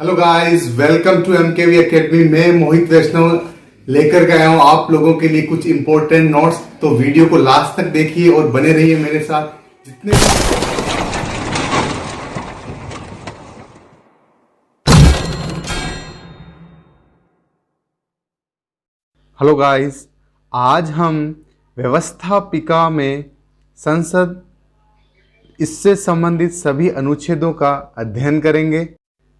Hello guys, welcome to MKV academy. मैं मोहित वैष्णव लेकर के आया हूं आप लोगों के लिए कुछ इंपॉर्टेंट नोट्स। तो वीडियो को लास्ट तक देखिए और बने रहिए मेरे साथ। जितने हेलो गाइस, आज हम व्यवस्थापिका में संसद इससे संबंधित सभी अनुच्छेदों का अध्ययन करेंगे।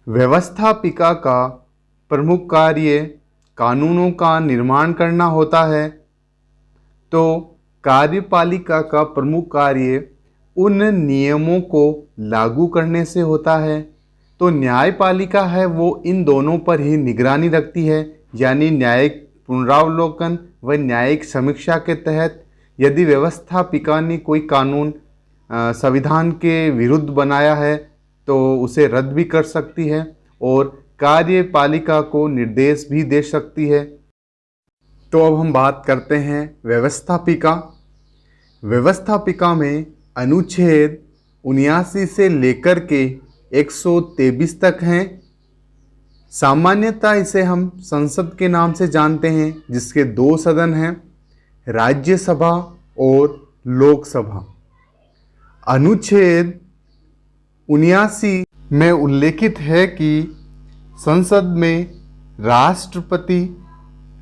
व्यवस्थापिका का प्रमुख कार्य कानूनों का निर्माण करना होता है, तो कार्यपालिका का प्रमुख कार्य उन नियमों को लागू करने से होता है। तो न्यायपालिका है वो इन दोनों पर ही निगरानी रखती है, यानी न्यायिक पुनरावलोकन व न्यायिक समीक्षा के तहत यदि व्यवस्थापिका ने कोई कानून संविधान के विरुद्ध बनाया है तो उसे रद्द भी कर सकती है और कार्यपालिका को निर्देश भी दे सकती है। तो अब हम बात करते हैं व्यवस्थापिका। व्यवस्थापिका में अनुच्छेद 79 से लेकर के 123 तक हैं। सामान्यतः इसे हम संसद के नाम से जानते हैं, जिसके दो सदन हैं, राज्यसभा और लोकसभा। अनुच्छेद 79 में उल्लेखित है कि संसद में राष्ट्रपति,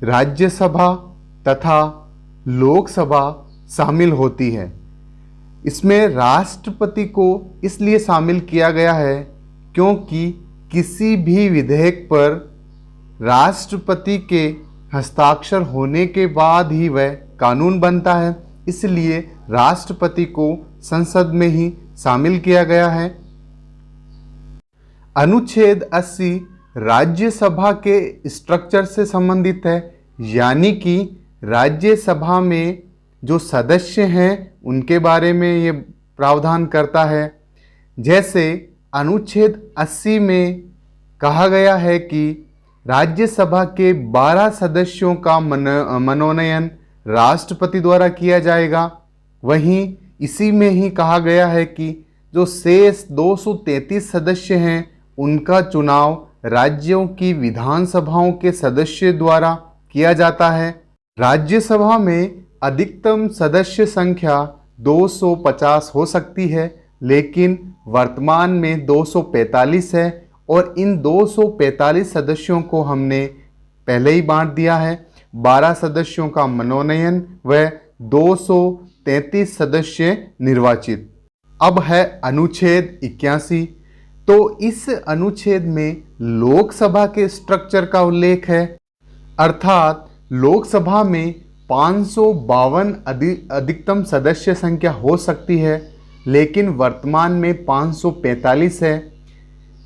राज्यसभा तथा लोकसभा शामिल होती है। इसमें राष्ट्रपति को इसलिए शामिल किया गया है क्योंकि किसी भी विधेयक पर राष्ट्रपति के हस्ताक्षर होने के बाद ही वह कानून बनता है, इसलिए राष्ट्रपति को संसद में ही शामिल किया गया है। अनुच्छेद 80 राज्यसभा के स्ट्रक्चर से संबंधित है, यानी कि राज्यसभा में जो सदस्य हैं उनके बारे में ये प्रावधान करता है। जैसे अनुच्छेद 80 में कहा गया है कि राज्यसभा के 12 सदस्यों का मनोनयन राष्ट्रपति द्वारा किया जाएगा। वहीं इसी में ही कहा गया है कि जो शेष 233 सदस्य हैं उनका चुनाव राज्यों की विधानसभाओं के सदस्य द्वारा किया जाता है। राज्यसभा में अधिकतम सदस्य संख्या 250 हो सकती है, लेकिन वर्तमान में 245 है और इन 245 सदस्यों को हमने पहले ही बांट दिया है। 12 सदस्यों का मनोनयन व 233 सदस्य निर्वाचित। अब है अनुच्छेद 81। तो इस अनुच्छेद में लोकसभा के स्ट्रक्चर का उल्लेख है, अर्थात लोकसभा में 552 अधिकतम सदस्य संख्या हो सकती है, लेकिन वर्तमान में 545 है,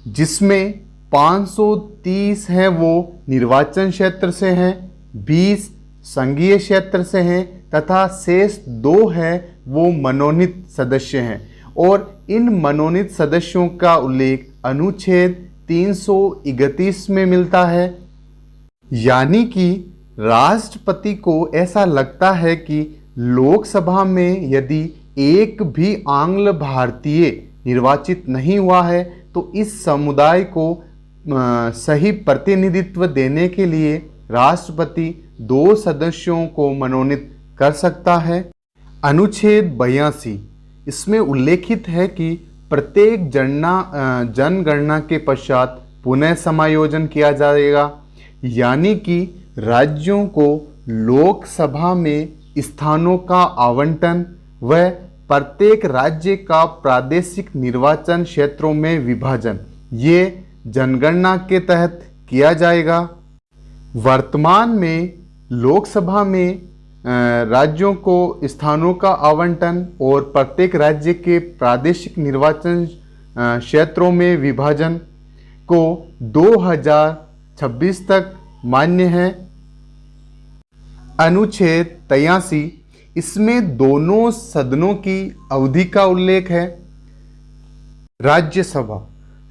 जिसमें 530 हैं वो निर्वाचन क्षेत्र से हैं, 20 संघीय क्षेत्र से हैं तथा शेष 2 हैं वो मनोनीत सदस्य हैं। और इन मनोनीत सदस्यों का उल्लेख अनुच्छेद 331 में मिलता है। यानी कि राष्ट्रपति को ऐसा लगता है कि लोकसभा में यदि एक भी आंग्ल भारतीय निर्वाचित नहीं हुआ है तो इस समुदाय को सही प्रतिनिधित्व देने के लिए राष्ट्रपति 2 सदस्यों को मनोनीत कर सकता है। अनुच्छेद 82 इसमें उल्लेखित है कि प्रत्येक जनगणना के पश्चात पुनः समायोजन किया जाएगा, यानी कि राज्यों को लोकसभा में स्थानों का आवंटन व प्रत्येक राज्य का प्रादेशिक निर्वाचन क्षेत्रों में विभाजन ये जनगणना के तहत किया जाएगा। वर्तमान में लोकसभा में राज्यों को स्थानों का आवंटन और प्रत्येक राज्य के प्रादेशिक निर्वाचन क्षेत्रों में विभाजन को 2026 तक मान्य है। अनुच्छेद 83 इसमें दोनों सदनों की अवधि का उल्लेख है।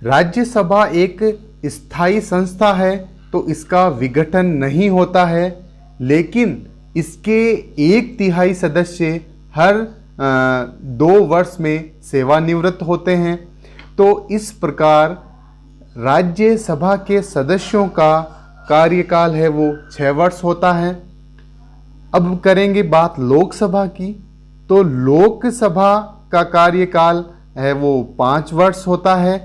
राज्यसभा एक स्थायी संस्था है, तो इसका विघटन नहीं होता है, लेकिन इसके 1/3 सदस्य हर 2 वर्ष में सेवानिवृत्त होते हैं। तो इस प्रकार राज्यसभा के सदस्यों का कार्यकाल है वो 6 वर्ष होता है। अब करेंगे बात लोकसभा की, तो लोकसभा का कार्यकाल है वो 5 वर्ष होता है।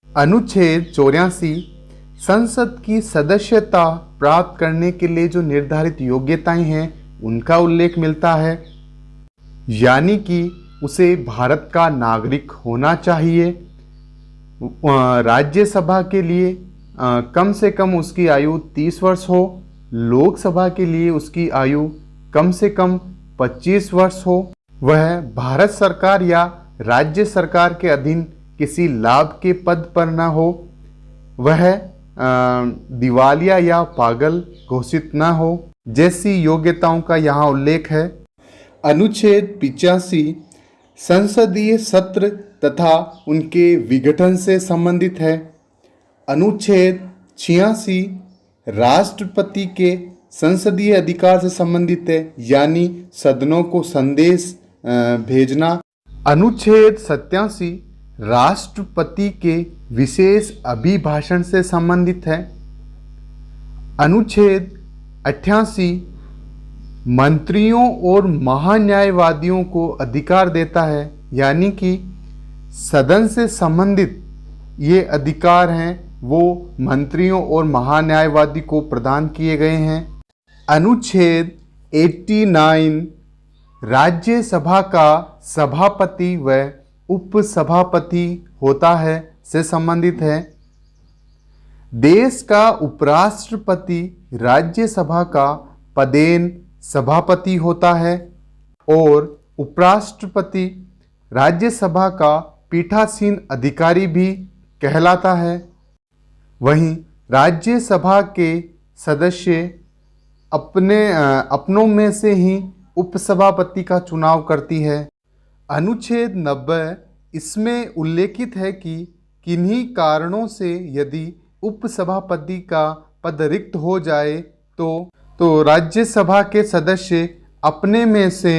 अनुच्छेद 84 संसद की सदस्यता प्राप्त करने के लिए जो निर्धारित योग्यताएं हैं उनका उल्लेख मिलता है, यानी कि उसे भारत का नागरिक होना चाहिए। राज्यसभा के लिए कम से कम उसकी आयु 30 वर्ष हो, लोकसभा के लिए उसकी आयु कम से कम 25 वर्ष हो, वह भारत सरकार या राज्य सरकार के अधीन किसी लाभ के पद पर न हो, वह दिवालिया या पागल घोषित न हो, जैसी योग्यताओं का यहाँ उल्लेख है। अनुच्छेद 85 संसदीय सत्र तथा उनके विघटन से संबंधित है। अनुच्छेद 86 राष्ट्रपति के संसदीय अधिकार से संबंधित है, यानी सदनों को संदेश भेजना। अनुच्छेद 87 राष्ट्रपति के विशेष अभिभाषण से संबंधित है। अनुच्छेद 88 मंत्रियों और महान्यायवादियों को अधिकार देता है, यानी कि सदन से संबंधित ये अधिकार हैं वो मंत्रियों और महान्यायवादी को प्रदान किए गए हैं। अनुच्छेद 89 राज्यसभा का सभापति व उपसभापति होता है से संबंधित है। देश का उपराष्ट्रपति राज्यसभा का पदेन सभापति होता है और उपराष्ट्रपति राज्यसभा का पीठासीन अधिकारी भी कहलाता है। वहीं राज्यसभा के सदस्य अपनों में से ही उपसभापति का चुनाव करती है। अनुच्छेद 90 इसमें उल्लेखित है कि किन्हीं कारणों से यदि उपसभापति का पद रिक्त हो जाए तो राज्यसभा के सदस्य अपने में से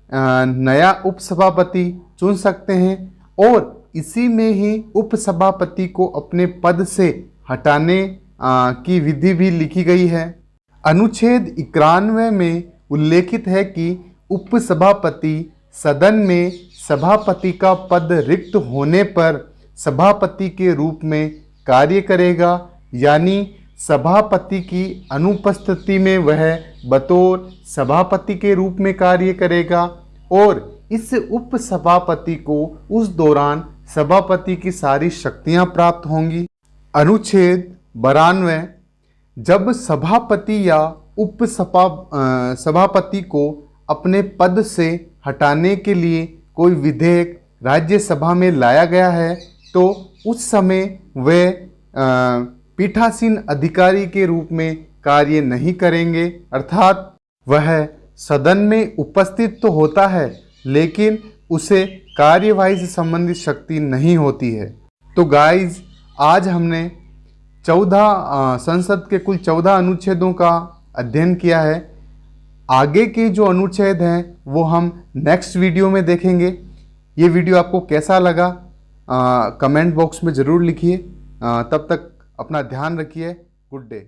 नया उपसभापति चुन सकते हैं और इसी में ही उपसभापति को अपने पद से हटाने की विधि भी लिखी गई है। अनुच्छेद 91 में उल्लेखित है कि उपसभापति सदन में सभापति का पद रिक्त होने पर सभापति के रूप में कार्य करेगा, यानी सभापति की अनुपस्थिति में वह बतौर सभापति के रूप में कार्य करेगा और इस उपसभापति को उस दौरान सभापति की सारी शक्तियां प्राप्त होंगी। अनुच्छेद 92 जब सभापति या सभापति को अपने पद से हटाने के लिए कोई विधेयक राज्यसभा में लाया गया है तो उस समय वे पीठासीन अधिकारी के रूप में कार्य नहीं करेंगे, अर्थात वह सदन में उपस्थित तो होता है लेकिन उसे कार्यवाही से संबंधित शक्ति नहीं होती है। तो गाइज आज हमने 14 संसद के कुल 14 अनुच्छेदों का अध्ययन किया है। आगे के जो अनुच्छेद हैं वो हम नेक्स्ट वीडियो में देखेंगे। ये वीडियो आपको कैसा लगा कमेंट बॉक्स में ज़रूर लिखिए। तब तक अपना ध्यान रखिए। Good day.